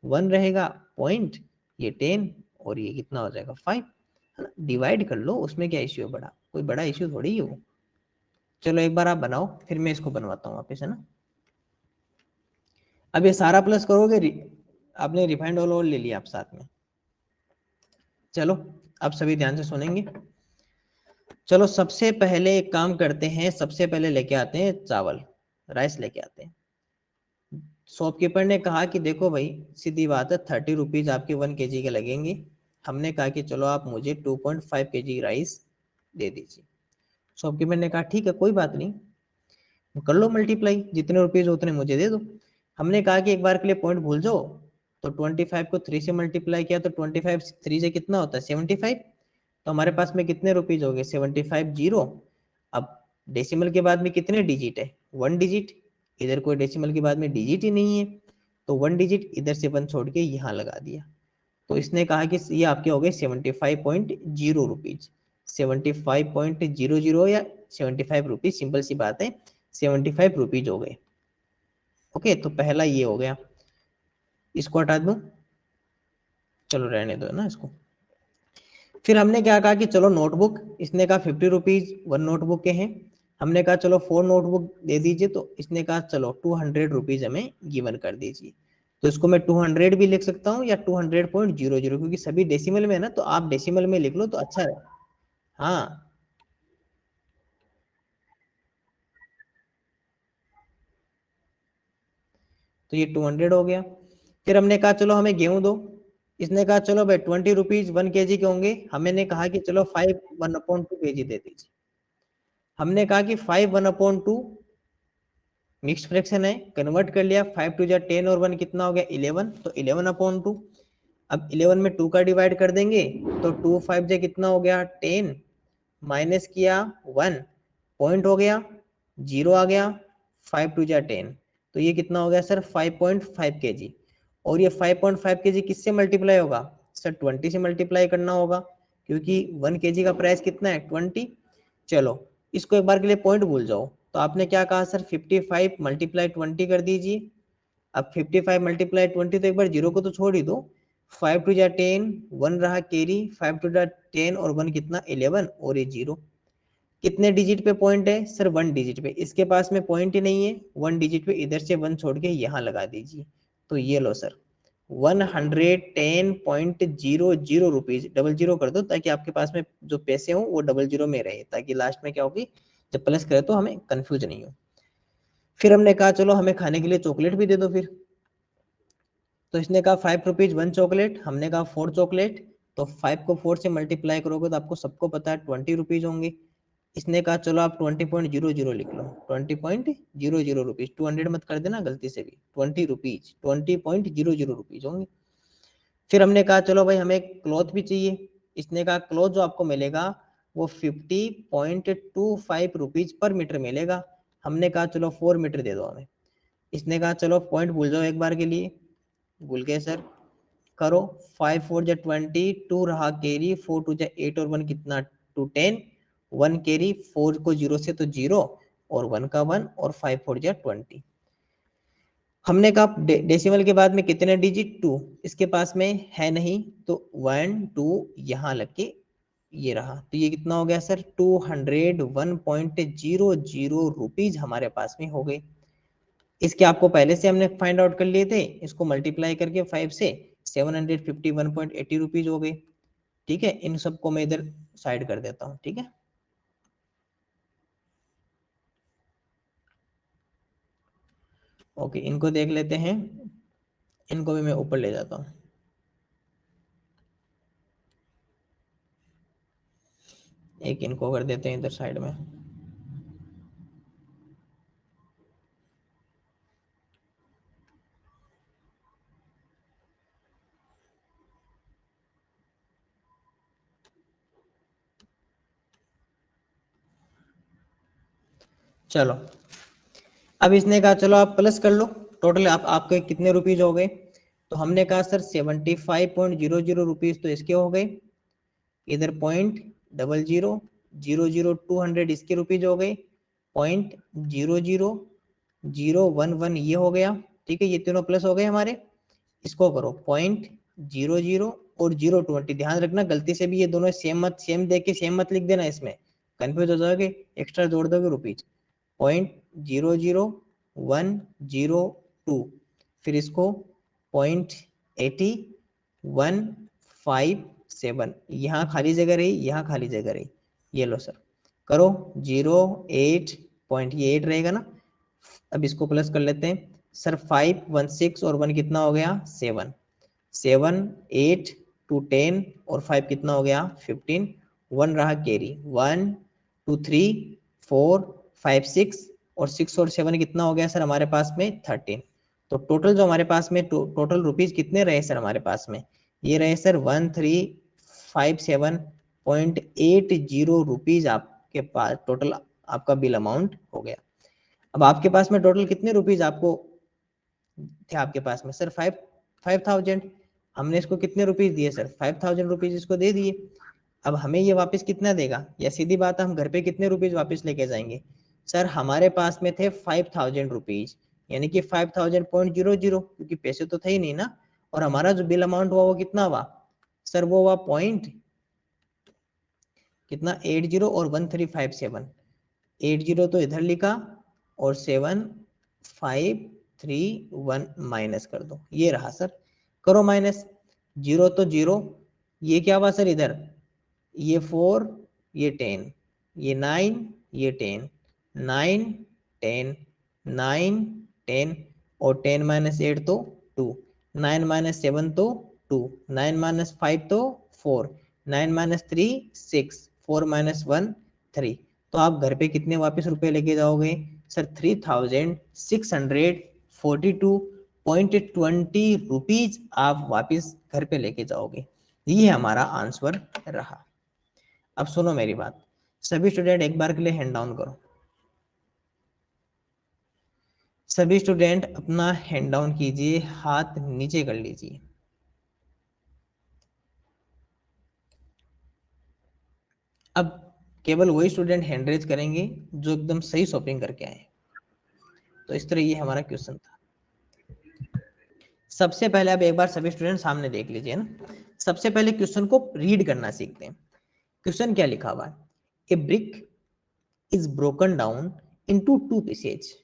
1 रहेगा पॉइंट, ये 10 और ये कितना हो जाएगा 5, है ना। डिवाइड कर लो, उसमें क्या इश्यू है, बड़ा कोई बड़ा इश्यू थोड़ी है वो। चलो एक बार आप बनाओ, फिर मैं इसको बनवाता हूँ वापस, है ना। अब ये सारा प्लस करोगे, आपने रिफाइंड ऑलिव ऑयल ले लिया आप साथ में। चलो अब सभी ध्यान से सुनेंगे। चलो सबसे पहले एक काम करते हैं, सबसे पहले लेके आते हैं चावल, राइस लेके आते हैं। शॉपकीपर ने कहा कि देखो भाई सीधी बात है 30 रुपीज आपके 1 kg के लगेंगे। हमने कहा कि चलो आप मुझे 2.5 kg राइस दे दीजिए। शॉपकीपर ने कहा ठीक है कोई बात नहीं, कर लो मल्टीप्लाई, जितने रुपीज उतने मुझे दे दो। हमने कहा कि एक बार के लिए पॉइंट भूल जाओ, तो 25 को 3 से मल्टीप्लाई किया तो 25 3 से कितना होता है 75। तो हमारे पास में कितने रुपीज हो गए 75 जीरो। अब डेसिमल के बाद में कितने डिजिट है 1 डिजिट, इधर कोई डेसिमल के बाद में डिजिट ही नहीं है, तो 1 डिजिट इधर से 1 छोड़ के यहाँ लगा दिया। तो इसने कहा कि ये आपके हो गए 75.0 रुपीज, 75.00 या 75 रुपीज, सिंपल सी बात है 75 रुपीज हो गए। ओके तो पहला ये हो गया, इसको हटा दूं, चलो रहने दो ना इसको। फिर हमने क्या कहा कि चलो नोटबुक, इसने कहा 50 रुपीज 1 नोटबुक के हैं। हमने कहा चलो 4 नोटबुक दे दीजिए, तो इसने कहा चलो 200 रुपीज हमें गिवन कर दीजिए। तो इसको मैं 200 भी लिख सकता हूँ या 200.00, क्योंकि सभी डेसिमल में है ना, तो आप डेसिमल में लिख लो तो अच्छा है। हाँ तो ये 200 हो गया। फिर हमने कहा चलो हमें गेहूं दो, इसने कहा चलो भाई 20 रुपीज 1 kg के होंगे। हमने कहा कि चलो 5 1/2 kg दे दीजिए। हमने कहा कि 5 1/2 मिक्स फ्रैक्शन है, कन्वर्ट कर लिया, 5 2 जा 10 और 1 कितना हो गया 11, तो 11/2। अब 11 में 2 का डिवाइड कर देंगे तो 2 5 जा कितना हो गया 10, माइनस किया 1, पॉइंट हो गया 0 आ गया, 5 2 जा 10, तो ये कितना हो गया सर 5.5 kg। और ये 5.5 kg किससे मल्टीप्लाई होगा सर 20 से मल्टीप्लाई करना होगा, क्योंकि 1 kg का प्राइस कितना है 20। चलो इसको एक बार के लिए पॉइंट भूल जाओ, तो आपने क्या कहा सर 55 मल्टीप्लाई 20 कर दीजिए। अब 55 मल्टीप्लाई 20, तो एक बार जीरो को तो छोड़ ही दो, 5 2 जा 10, 1 रहा कैरी, 5 2 जा 10 और 1 कितना 11 और ये जीरो। कितने डिजिट पे पॉइंट है सर 1 डिजिट पे, इसके पास में पॉइंट ही नहीं है 1 डिजिट पे, इधर से 1 छोड़ के यहाँ लगा दीजिए। तो ये लो सर 110.00 रुपीज, डबल जीरो कर दो ताकि आपके पास में जो पैसे हो वो डबल जीरो में रहे, ताकि लास्ट में क्या होगी जब प्लस करे तो हमें कंफ्यूज नहीं हो। फिर हमने कहा चलो हमें खाने के लिए चॉकलेट भी दे दो फिर। तो इसने कहा 5 रुपीज 1 चॉकलेट, हमने कहा 4 चॉकलेट, तो 5 को 4 से मल्टीप्लाई करोगे तो आपको सबको पता है 20 रुपीज होंगे। इसने कहा चलो आप 20.00 लिख लो, 20.00 रुपीज, 200 मत कर देना गलती से भी, 20 रुपीज 20.00 रुपीज होंगे। फिर हमने कहा चलो भाई हमें क्लॉथ भी चाहिए। इसने कहा क्लॉथ जो आपको मिलेगा वो 50.25 रुपीज पर मीटर मिलेगा। हमने कहा चलो 4 मीटर दे दो हमें। इसने कहा चलो पॉइंट भूल जाओ एक बार के लिए, भूल गए सर, करो 5 4 जा 20, 2 रहा कैरी, 4 2 जा 8 और 1 कितना 2 10, 1 कैरी, 4 को 0 से तो 0 और 1 का 1 और 5 4 जा 20। हमने कहा डेसिमल के बाद में कितने डिजिट 2, इसके पास में है नहीं, तो 1 2 यहाँ लग के ये रहा, तो ये कितना हो गया सर 201.00 रुपीज हमारे पास में हो गए। इसके आपको पहले से हमने फाइंड आउट कर लिए थे, इसको मल्टीप्लाई करके 5 से 751.80 रुपीज हो गए। ठीक है, इन सबको मैं इधर साइड कर देता हूँ। ठीक है, ओके इनको देख लेते हैं, इनको भी मैं ऊपर ले जाता हूँ। एक इनको कर देते हैं इधर साइड में। चलो अब इसने कहा चलो आप प्लस कर लो, टोटल आपके कितने रुपीज हो गए। तो हमने कहा सर 75.00 रुपीज तो इसके हो गए, इधर 0.00 इसके रुपीज हो गए, 0.00011 ये हो गया। ठीक है, ये तीनों प्लस हो गए हमारे। इसको करो 0.00 और 0.20, ध्यान रखना गलती से भी ये दोनों सेम देख के सेम मत लिख देना, इसमें कंफ्यूज हो जाओगे, एक्स्ट्रा जोड़ दोगे रुपीज। 0.00102, फिर इसको 8157, यहाँ खाली जगह रही, यहाँ खाली जगह रही, ये लो सर, करो 08 ये 8 रहेगा ना। अब इसको प्लस कर लेते हैं सर, 5 1 6 और 1 कितना हो गया 7, 7 8 2 10 और 5 कितना हो गया 15, 1 रहा कैरी, 1 2 3 4 5 6 और 6 और 7 कितना हो गया सर हमारे पास में 13। तो टोटल जो हमारे पास में टोटल रुपीज कितने रहे सर हमारे पास में, ये रहे सर 1357.80 रुपीज आपके पास टोटल आपका बिल अमाउंट हो गया। अब आपके पास में टोटल कितने रुपीज आपको थे आपके पास में सर 5000, हमने इसको कितने रुपीज दिए सर 5000 रुपीज इसको दे दिए। अब हमें ये वापस कितना देगा, या सीधी बात है हम घर पे कितने रुपीज वापस लेके जाएंगे सर, हमारे पास में थे 5000 रुपीज, यानी कि 5000.00, क्योंकि पैसे तो थे ही नहीं ना, और हमारा जो बिल अमाउंट हुआ वो कितना हुआ सर, वो हुआ पॉइंट कितना 80 और 1357, 80 तो इधर लिखा और 7531 माइनस कर दो, ये रहा सर, करो माइनस, 0 तो 0, ये क्या हुआ सर इधर, ये 4 ये 10 ये 9 ये 10 9 10 9 10 और 10 माइनस 8 तो 2, 9 माइनस 7 तो 2, 9 माइनस 5 तो 4, 9 माइनस 3 6, 4 माइनस 1 3। तो आप घर पे कितने वापस रुपए लेके जाओगे सर, 3642.20 रुपीज आप वापस घर पे लेके जाओगे, ये हमारा आंसर रहा। अब सुनो मेरी बात, सभी स्टूडेंट एक बार के लिए हैंड डाउन करो, सभी स्टूडेंट अपना हैंड डाउन कीजिए, हाथ नीचे कर लीजिए। अब केवल वही स्टूडेंट हैंड रेज करेंगे जो एकदम सही शॉपिंग करके आए। तो इस तरह ये हमारा क्वेश्चन था। सबसे पहले अब एक बार सभी स्टूडेंट सामने देख लीजिए ना, सबसे पहले क्वेश्चन को रीड करना सीखते हैं। क्वेश्चन क्या लिखा हुआ है, ए brick is broken down into two pieces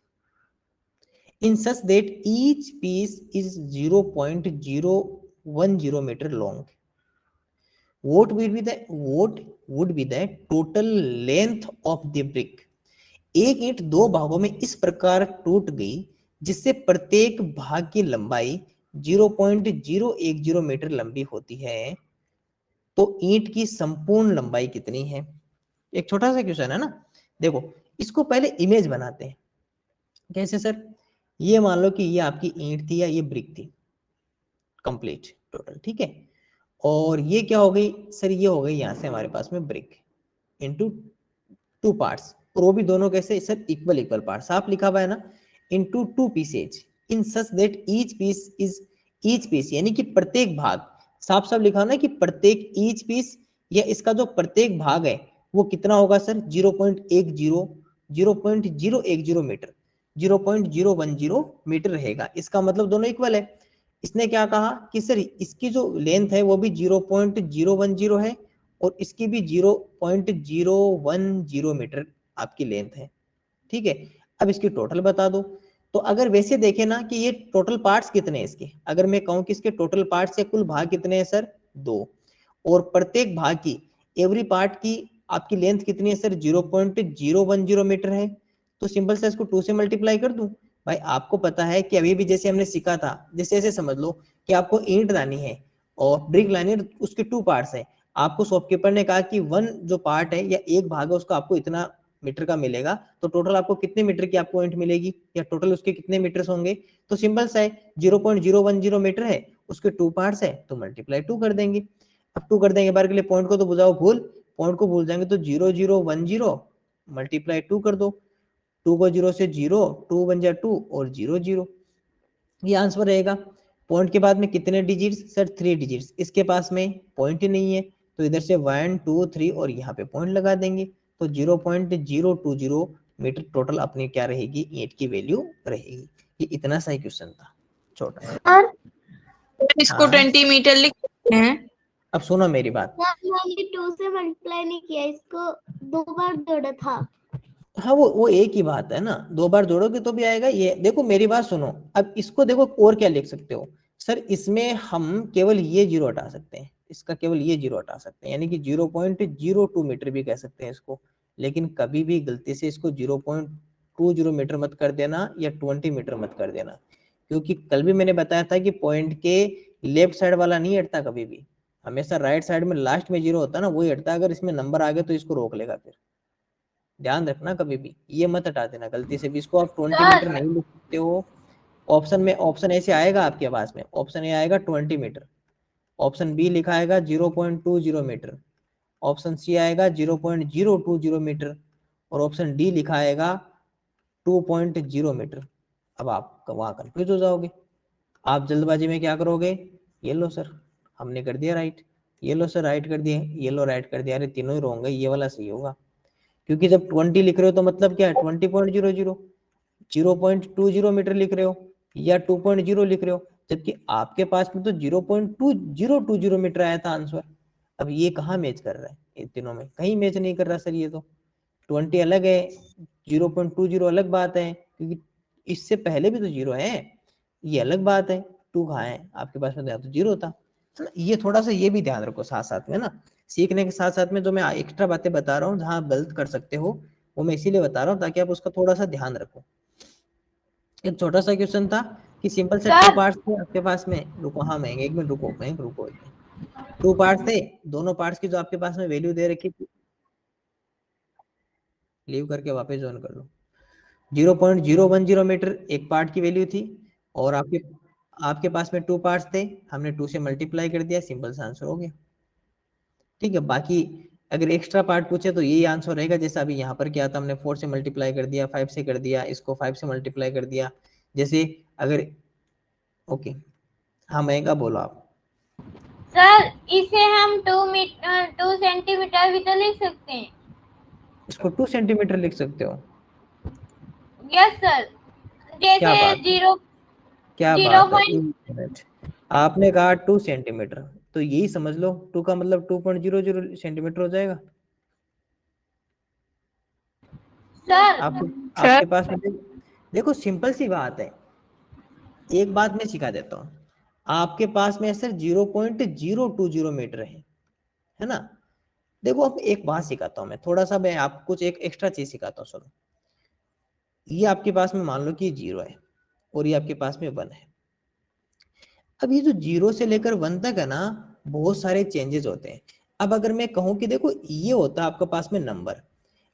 in such that each piece is 0.010 meter long. What would be the total length of the brick? एक ईंट दो भागों में इस प्रकार टूट गई जिससे प्रत्येक भाग की लंबाई 0.010 मीटर लंबी होती है, तो ईंट की संपूर्ण लंबाई कितनी है। एक छोटा सा क्वेश्चन है ना, देखो इसको पहले इमेज बनाते हैं। कैसे सर, ये मान लो कि ये आपकी ईंट थी या ये ब्रिक थी कंप्लीट टोटल, ठीक है, और ये क्या हो गई सर, ये हो गई यहाँ से हमारे पास में ब्रिक इनटू टू पार्ट्स, और वो भी दोनों कैसे सर, इक्वल इक्वल पार्ट्स, आप लिखा हुआ है ना, into two pieces in such that each piece यानी कि प्रत्येक भाग, साफ साफ लिखा ना कि प्रत्येक ईच पीस या इसका जो प्रत्येक भाग है वो कितना होगा सर, 0.010 मीटर, 0.010 मीटर रहेगा। इसका मतलब दोनों इक्वल है। इसने क्या कहा कि सर इसकी जो लेंथ है वो भी 0.010 है और इसकी भी 0.010 मीटर आपकी लेंथ है, ठीक है। अब इसकी टोटल बता दो। तो अगर वैसे देखे ना कि ये टोटल पार्ट्स कितने हैं इसके, अगर मैं कहूं कि इसके टोटल पार्ट्स या कुल भाग कितने हैं सर, 2, और प्रत्येक भाग की एवरी पार्ट की आपकी लेंथ कितनी है सर, 0.010 मीटर है। तो सिंपल से इसको 2 से मल्टीप्लाई कर दूं। भाई आपको पता है कि अभी भी जैसे हमने सीखा था, जैसे ऐसे समझ लो कि आपको ईंट लानी है और ब्रिक लानी है, उसके 2 पार्ट्स है। आपको शॉपकीपर ने कहा कि 1 जो पार्ट है या एक भाग है उसको आपको इतना मीटर का मिलेगा, तो टोटल आपको कितने मीटर की आपको ईंट मिलेगी या टोटल उसके कितने मीटर्स होंगे। तो सिंपल सा है, 0.010 मीटर है, उसके 2 पार्ट्स है, तो मल्टीप्लाई 2 कर देंगे। अब 2 कर देंगे, बार के लिए पॉइंट को तो बुझाओ भूल, पॉइंट को भूल जाएंगे तो 0010 मल्टीप्लाई 2 कर दो, 2 को 0 से 0, 2 बन जाए 2 और 0 0, ये आंसर रहेगा। पॉइंट के बाद में कितने डिजिट्स सर, 3 डिजिट्स, इसके पास में पॉइंट ही नहीं है तो इधर से 1 2 3 और यहाँ पे पॉइंट लगा देंगे, तो 0.020 मीटर टोटल अपनी क्या रहेगी, ईंट की वैल्यू रहेगी। ये इतना सा ही क्वेश्चन था, छोटा। सर इसको 20 मीटर लिखते हैं। अब सुनो मेरी बात, मैंने 2 से मल्टीप्लाई नहीं किया, इसको 2 बार जोड़ा था। हाँ वो एक ही बात है ना, 2 बार जोड़ोगे तो भी आएगा। ये देखो मेरी बात सुनो, अब इसको देखो और क्या लिख सकते हो सर इसमें हम केवल ये जीरो हटा सकते हैं, इसका केवल ये जीरो हटा सकते हैं, यानी कि 0.02 मीटर भी कह सकते हैं इसको, लेकिन कभी भी गलती से इसको 0.20 मीटर मत कर देना या 20 मीटर मत कर देना, क्योंकि कल भी मैंने बताया था कि पॉइंट के लेफ्ट साइड वाला नहीं हटता कभी भी, हमेशा राइट साइड में लास्ट में जीरो होता है ना, वही हटता है। अगर इसमें नंबर आ गए तो इसको रोक लेगा, फिर ध्यान रखना कभी भी ये मत हटा देना गलती से भी। इसको आप 20 मीटर नहीं लिख सकते हो। ऑप्शन में ऑप्शन ऐसे आएगा आपके पास में, ऑप्शन ए आएगा 20 मीटर, ऑप्शन बी लिखा आएगा 0.20 मीटर, ऑप्शन सी आएगा 0.020 मीटर, और ऑप्शन डी लिखा आएगा 2.0 मीटर। अब आप वहां कंफ्यूज हो जाओगे, आप जल्दबाजी में क्या करोगे, ये लो सर हमने कर दिया राइट, ये लो सर राइट कर दिया, ये लो राइट कर दिया, अरे तीनों ही रॉन्ग है, ये वाला सही होगा। क्योंकि जब 20 लिख रहे हो तो मतलब क्या है, 20.00, 0.20 मीटर लिख रहे हो या 2.0 लिख रहे हो, जबकि आपके पास में तो 0.2020 मीटर आया था आंसर। अब ये कहाँ मैच कर रहा है, इन तीनों में कहीं मैच नहीं कर रहा सर। ये तो 20 अलग है, 0.20 अलग बात है, क्योंकि इससे पहले भी तो जीरो है, ये अलग बात है। टू कहाँ है आपके पास में, तो जीरो था। तो ये थोड़ा सा ये भी ध्यान रखो साथ साथ में ना, सीखने के साथ साथ में जो मैं एक्स्ट्रा बातें बता रहा हूँ जहाँ आप गलत कर सकते हो, वो मैं इसीलिए बता रहा हूँ ताकि आप उसका थोड़ा सा ध्यान रखो। एक छोटा सा क्वेश्चन था कि सिंपल से टू सर पार्ट्स थे आपके पास में, रुको हाँ मैं एक मिनट रुको, मैं रुको, टू पार्ट्स थे, दोनों पार्ट्स की जो आपके पास में वैल्यू दे रखी थी, लीव करके वापस ज्वाइन कर लो। 0.010 मीटर एक पार्ट की वैल्यू थी, और आपके आपके पास में टू पार्ट्स थे, हमने टू से मल्टीप्लाई कर दिया, सिंपल सा आंसर हो गया। ठीक है, बाकी अगर एक्स्ट्रा पार्ट पूछे तो यही आंसर रहेगा, जैसे अभी यहाँ पर क्या था, हमने 4 से मल्टीप्लाई कर दिया, 5 से कर दिया, इसको 5 से मल्टीप्लाई कर दिया। जैसे अगर ओके, हाँ महंगा बोलो आप। सर इसे हम 2 सेंटीमीटर भी तो लिख सकते हैं। इसको 2 सेंटीमीटर लिख सकते हो, यस सर, क्या जैसे बात है, जीरो क्या जीरो बात है, पॉइंट। एक मिनट, आपने कहा 2 सेंटीमीटर, तो यही समझ लो 2 का मतलब 2.00 सेंटीमीटर हो जाएगा। सर आपके सर आपके पास में देखो सिंपल सी बात है, एक बात मैं सिखा देता हूँ, आपके पास में सर 0.020 मीटर है ना। देखो अब एक बात सिखाता हूँ मैं, थोड़ा सा मैं आपको कुछ एक एक्स्ट्रा चीज सिखाता हूँ, सुनो। ये आपके पास में मान लो कि जीरो है, और ये आपके पास में 1 है। अब ये जो जीरो से लेकर 1 तक है ना, बहुत सारे चेंजेस होते हैं। अब अगर मैं कहूँ कि देखो ये होता है आपके पास में नंबर,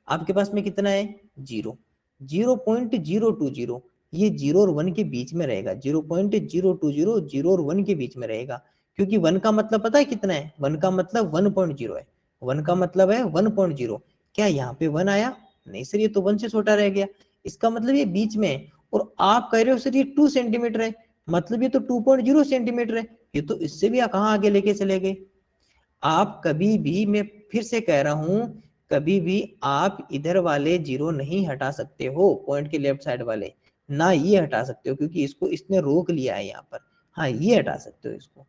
आपके पास में कितना है, जीरो, 0.020, ये 0 और 1 के बीच में रहेगा, 0.020 0 और 1 के बीच में रहेगा। क्योंकि 1 का मतलब पता है कितना है, 1 का मतलब 1.0 है, 1 का मतलब है 1.0। क्या यहाँ पे 1 आया, नहीं सर ये तो 1 से छोटा रह गया, इसका मतलब ये बीच में है। और आप कह रहे हो सर ये 2 सेंटीमीटर है, मतलब ये तो 2.0 सेंटीमीटर है, ये तो इससे भी कहाँ आगे लेके चले गए। आप कभी भी, मैं फिर से कह रहा हूं, कभी भी आप इधर वाले जीरो नहीं हटा सकते हो, पॉइंट के लेफ्ट साइड वाले, ना ये हटा सकते हो, क्योंकि इसको इसने रोक लिया है यहाँ पर। हाँ ये हटा सकते हो इसको,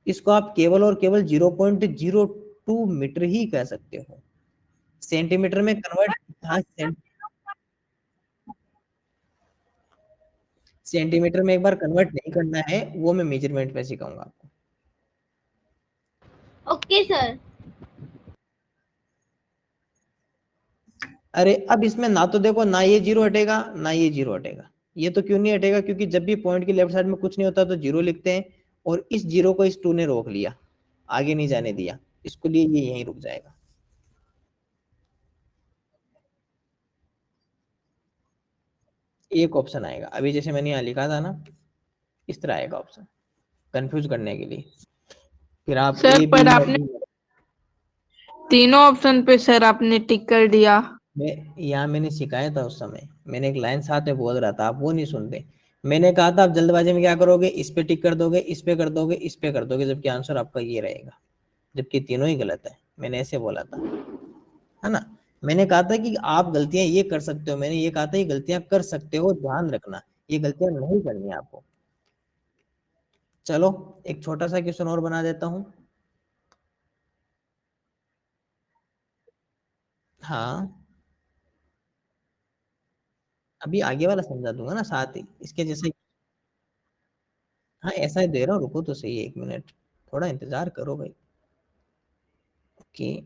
इसको आप केवल और केवल 0.02 मीटर ही कह सकते हो। सेंटीमीटर में कन्वर्ट, हाँ सेंटीमीटर में एक बार कन्वर्ट नहीं करना है, वो मैं मेजरमेंट में सिखाऊंगा आपको। Okay sir. अरे अब इसमें ना तो देखो, ना ये जीरो हटेगा ना ये जीरो हटेगा, ये तो क्यों नहीं हटेगा, क्योंकि जब भी पॉइंट की लेफ्ट साइड में कुछ नहीं होता तो जीरो लिखते हैं, और इस जीरो को इस 2 ने रोक लिया, आगे नहीं जाने दिया, इसको लिए ये यहीं रुक जाएगा। एक ऑप्शन आएगा, अभी जैसे मैंने यहाँ लिखा था ना, इस तरह आएगा ऑप्शन, कंफ्यूज करने के लिए, फिर आप सर ए बी पर या आपने डी। तीनों ऑप्शन पे सर आपने टिक कर दिया। मैं यहाँ मैंने सिखाया था उस समय, मैंने एक लाइन साथ में बोल रहा था, आप वो नहीं सुनते। मैंने कहा था आप जल्दबाजी में क्या करोगे, इस पे टिक कर दोगे, इस पे कर दोगे, इस पे कर दोगे, जबकि आंसर आपका ये रहेगा, जबकि तीनों ही गलत है, मैंने ऐसे बोला था, है ना। मैंने कहा था कि आप गलतियां ये कर सकते हो, मैंने ये कहा था ये गलतियां कर सकते हो, ध्यान रखना, ये गलतियां नहीं करनी है आपको। चलो एक छोटा सा क्वेश्चन और बना देता हूँ। हाँ अभी आगे वाला समझा दूंगा ना साथ ही, इसके जैसे हाँ ऐसा ही दे रहा हूँ, रुको तो सही 1 मिनट, थोड़ा इंतजार करो भाई। ओके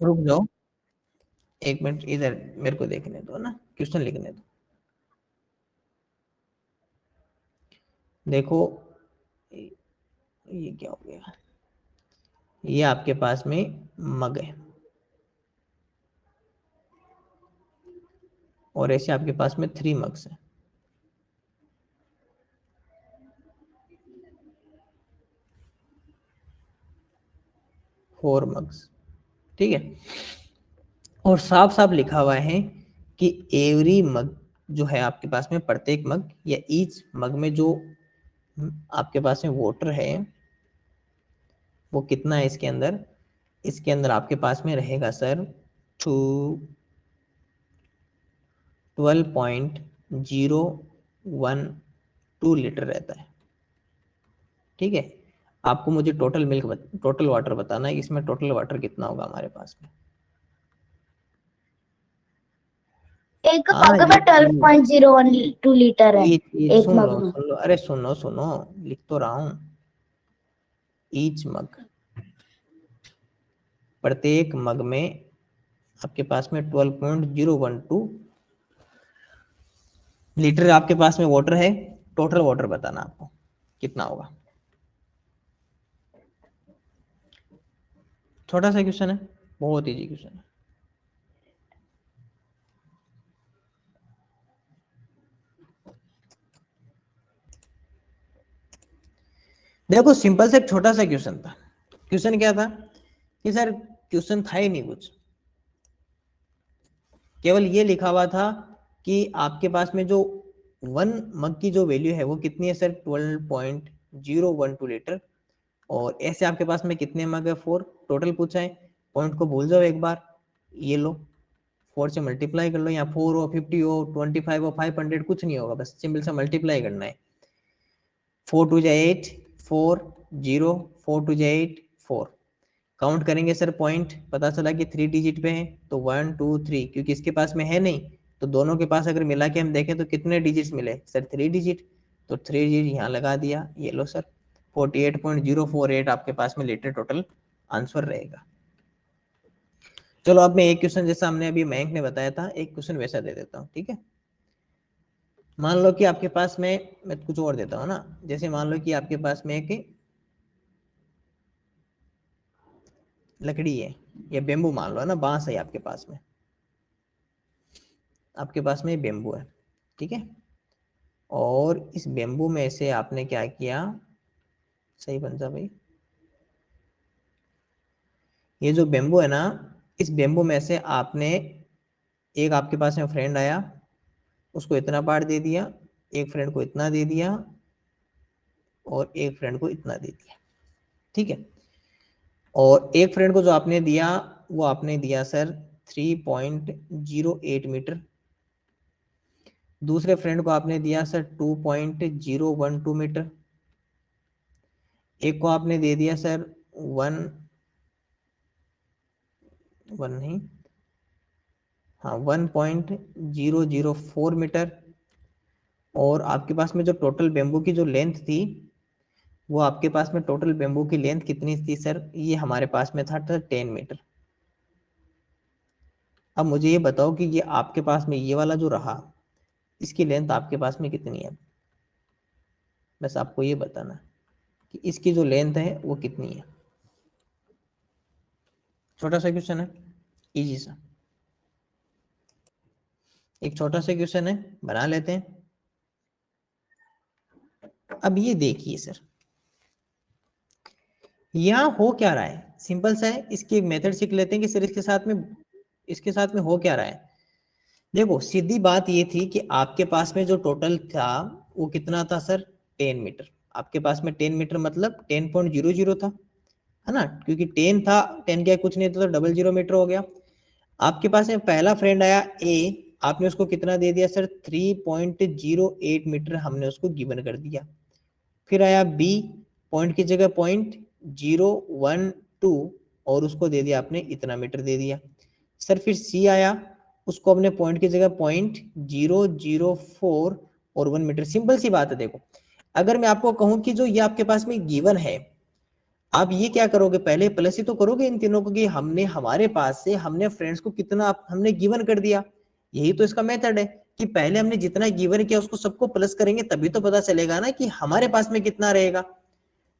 रुक जाओ 1 मिनट, इधर मेरे को देखने दो ना, क्वेश्चन लिखने दो। देखो ये क्या हो गया, ये आपके पास में मग है और ऐसे आपके पास में 3 मग्स है। फोर मग्स, ठीक है। और साफ साफ लिखा हुआ है कि एवरी मग जो है आपके पास में, प्रत्येक मग या ईच मग में जो आपके पास में वाटर है वो कितना है इसके अंदर, इसके अंदर आपके पास में रहेगा सर 12.012 लीटर रहता है, ठीक है। आपको मुझे टोटल वाटर बताना है, इसमें टोटल वाटर कितना होगा हमारे पास में। एक हाँ मग में 12.012 लीटर है, ये एक मग में। सुन लो, अरे सुनो सुनो, लिख तो रहा हूँ। ईच मग, प्रत्येक मग में आपके पास में 12.012 लीटर आपके पास में वाटर है। टोटल वाटर बताना आपको कितना होगा। छोटा सा क्वेश्चन है, बहुत इजी क्वेश्चन है। देखो सिंपल से एक छोटा सा क्वेश्चन था। क्वेश्चन क्या था कि सर क्वेश्चन था ही नहीं कुछ, केवल ये लिखा हुआ था कि आपके पास में जो 1 मग की जो वैल्यू है वो कितनी है सर, 12.012 लीटर। और ऐसे आपके पास में कितने मग है, 4 टोटल पूछा है। पॉइंट को भूल जाओ एक बार, ये लो 4 से मल्टीप्लाई कर लो, या 4 हो 50 हो 25 हो 500 कुछ नहीं होगा, बस सिंपल से मल्टीप्लाई करना है। 4 2 जा 8, 4 0, 4 2 जा 8 4। काउंट करेंगे सर पॉइंट, पता चला कि 3 डिजिट पे है तो 1 2 3, क्योंकि इसके पास में है नहीं तो दोनों के पास अगर मिला के हम देखें तो कितने डिजिट्स मिले सर, 3 डिजिट। तो 3 डिजिट यहाँ लगा दिया, ये लो सर 48.048 आपके पास में लीटर टोटल आंसर रहेगा। चलो अब मैं एक क्वेश्चन जैसा हमने अभी मयंक ने बताया था, एक क्वेश्चन वैसा दे देता हूँ, ठीक है। मान लो कि आपके पास में, मैं कुछ और देता हूँ ना, जैसे मान लो कि आपके पास में एक लकड़ी है या बेम्बू मान लो है ना, बांस है आपके पास में, आपके पास में बेम्बू है, ठीक है। और इस बेम्बू में से आपने क्या किया, सही बन जा भाई, ये जो बेम्बू है ना, इस बेम्बू में से आपने, एक आपके पास में फ्रेंड आया, उसको इतना पार्ट दे दिया, एक फ्रेंड को इतना दे दिया और एक फ्रेंड को इतना दे दिया, ठीक है। और एक फ्रेंड को जो आपने दिया वो आपने दिया सर 3.08 मीटर, दूसरे फ्रेंड को आपने दिया सर 2.012 मीटर, एक को आपने दे दिया सर 1 नहीं, हाँ 1.004 मीटर। और आपके पास में जो टोटल बेम्बू की जो लेंथ थी, वो आपके पास में टोटल बेम्बू की लेंथ कितनी थी सर, ये हमारे पास में था 10 मीटर। अब मुझे ये बताओ कि ये आपके पास में ये वाला जो रहा, इसकी लेंथ आपके पास में कितनी है, बस आपको ये बताना है कि इसकी जो लेंथ है वो कितनी है। छोटा सा क्वेश्चन है, इजी सा, एक छोटा सा क्वेश्चन है, बना लेते हैं। अब ये देखिए सर, यहाँ हो क्या रहा है, सिंपल सा है, इसकी एक मेथड सीख लेते हैं कि सर इसके साथ में हो क्या रहा है। देखो सीधी बात ये थी कि आपके पास में जो टोटल था वो कितना था सर, 10 मीटर। आपके पास में 10 मीटर मतलब 10.00 था, है ना, क्योंकि 10 था, 10 क्या कुछ नहीं था तो 00 मीटर हो गया। आपके पास में पहला फ्रेंड आया ए, आपने उसको कितना दे दिया सर, 3.08 मीटर हमने उसको गिवन कर दिया। फिर आया बी, पॉइंट की जगह 0.012 और उसको दे दिया आपने इतना मीटर दे दिया। सर फिर सी आया, उसको अपने पॉइंट की जगह 0.004 और 1 मीटर। सिंपल सी बात है। देखो अगर मैं आपको कहूं कि जो ये आपके पास में गिवन है, आप ये क्या करोगे, पहले प्लस ही तो करोगे इन तीनों को कि हमने हमारे पास से हमने फ्रेंड्स को कितना हमने गिवन कर दिया। यही तो इसका मेथड है कि पहले हमने जितना गिवन किया उसको सबको प्लस करेंगे, तभी तो पता चलेगा ना कि हमारे पास में कितना रहेगा।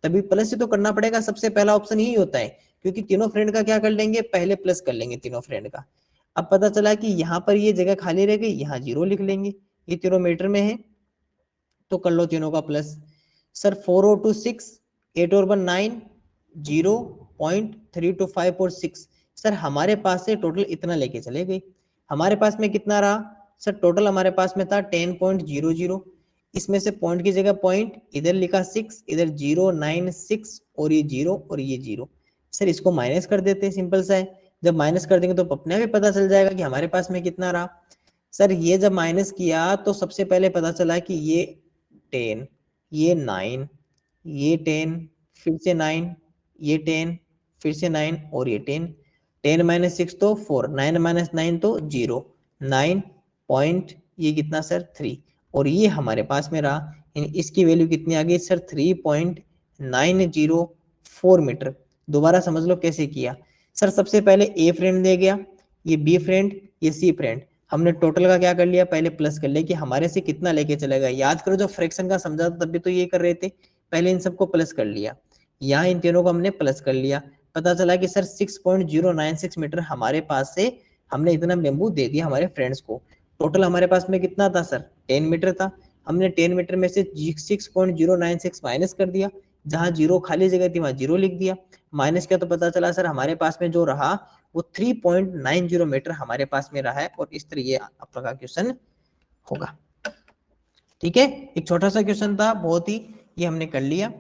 तभी प्लस ही तो करना पड़ेगा, सबसे पहला ऑप्शन यही होता है। क्योंकि तीनों फ्रेंड का क्या कर लेंगे, पहले प्लस कर लेंगे तीनों फ्रेंड का। अब पता चला कि यहाँ पर ये जगह खाली रह गई, यहाँ 0 लिख लेंगे, ये तीनों मीटर में है तो कर लो तीनों का प्लस। सर 4 और 2 6, 8 और 1 9, 0.325 और 6। सर हमारे पास से टोटल इतना लेके चले गए। हमारे पास में कितना रहा सर, टोटल हमारे पास में था 10.00। इसमें से पॉइंट की जगह पॉइंट, इधर लिखा 6, इधर 096 और ये 0 और ये 0। सर इसको माइनस कर देते हैं, सिंपल सा है। जब माइनस कर देंगे तो अपने आप ही पता चल जाएगा कि हमारे पास में कितना रहा। सर ये जब माइनस किया तो सबसे पहले पता चला कि ये 10, ये 9, ये 10, फिर से 9, ये 10, फिर से 9 और ये 10। 10 माइनस 6 तो 4, 9 माइनस 9 तो 0, 9 पॉइंट ये कितना सर 3, और ये हमारे पास में रहा। इसकी वैल्यू कितनी आ गई सर 3.904 मीटर। दोबारा समझ लो कैसे किया। सर सबसे पहले ए फ्रेंड दे गया, ये बी फ्रेंड, ये सी फ्रेंड। हमने टोटल का क्या कर लिया, पहले प्लस कर लिया कि हमारे से कितना लेके चलेगा। याद करो जो फ्रैक्शन का समझा था तब भी तो ये कर रहे थे, पहले इन सबको प्लस कर लिया, यहाँ इन तीनों को हमने प्लस कर लिया। पता चला कि सर 6.096 मीटर हमारे पास से हमने इतना बेम्बू दे दिया हमारे फ्रेंड्स को। टोटल हमारे पास में कितना था सर 10 मीटर था। हमने 10 मीटर में से 6.096 माइनस कर दिया, जहां 0 खाली जगह थी वहां 0 लिख दिया। माइनस किया तो पता चला सर हमारे पास में जो रहा वो 3.90 मीटर हमारे पास में रहा है। और इस तरह ये आपका क्वेश्चन होगा। ठीक है, एक छोटा सा क्वेश्चन था बहुत ही, ये हमने कर लिया।